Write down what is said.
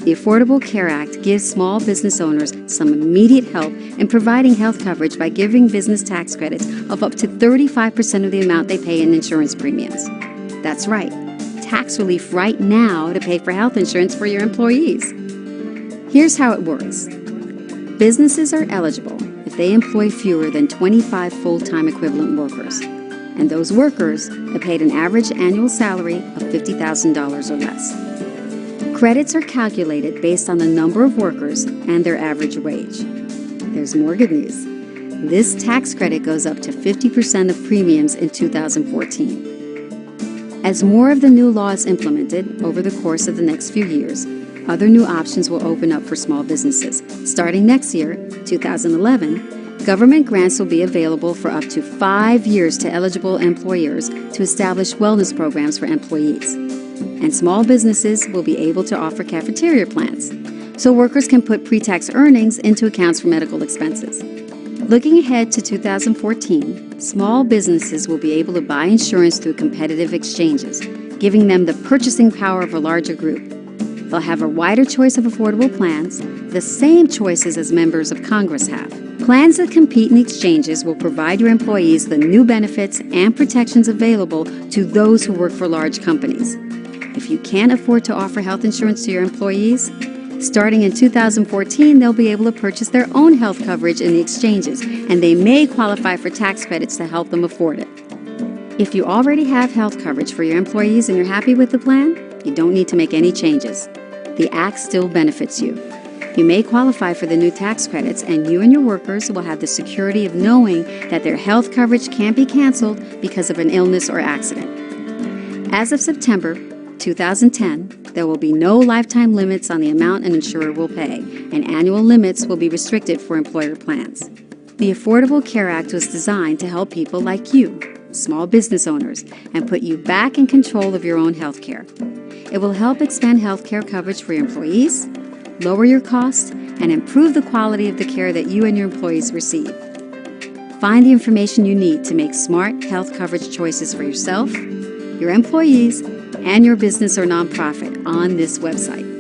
The Affordable Care Act gives small business owners some immediate help in providing health coverage by giving business tax credits of up to 35% of the amount they pay in insurance premiums. That's right, tax relief right now to pay for health insurance for your employees. Here's how it works. Businesses are eligible if they employ fewer than 25 full-time equivalent workers, and those workers are paid an average annual salary of $50,000 or less. Credits are calculated based on the number of workers and their average wage. There's more good news. This tax credit goes up to 50% of premiums in 2014. As more of the new law is implemented over the course of the next few years, other new options will open up for small businesses. Starting next year, 2011, government grants will be available for up to 5 years to eligible employers to establish wellness programs for employees. And small businesses will be able to offer cafeteria plans, so workers can put pre-tax earnings into accounts for medical expenses. Looking ahead to 2014, small businesses will be able to buy insurance through competitive exchanges, giving them the purchasing power of a larger group. They'll have a wider choice of affordable plans, the same choices as members of Congress have. Plans that compete in exchanges will provide your employees the new benefits and protections available to those who work for large companies. If you can't afford to offer health insurance to your employees, starting in 2014, they'll be able to purchase their own health coverage in the exchanges, and they may qualify for tax credits to help them afford it. If you already have health coverage for your employees and you're happy with the plan, you don't need to make any changes. The Act still benefits you. You may qualify for the new tax credits, and you and your workers will have the security of knowing that their health coverage can't be canceled because of an illness or accident. As of September 2010, there will be no lifetime limits on the amount an insurer will pay, and annual limits will be restricted for employer plans. The Affordable Care Act was designed to help people like you, small business owners, and put you back in control of your own health care. It will help expand health care coverage for your employees, lower your costs, and improve the quality of the care that you and your employees receive. Find the information you need to make smart health coverage choices for yourself, your employees, and your business or nonprofit on this website.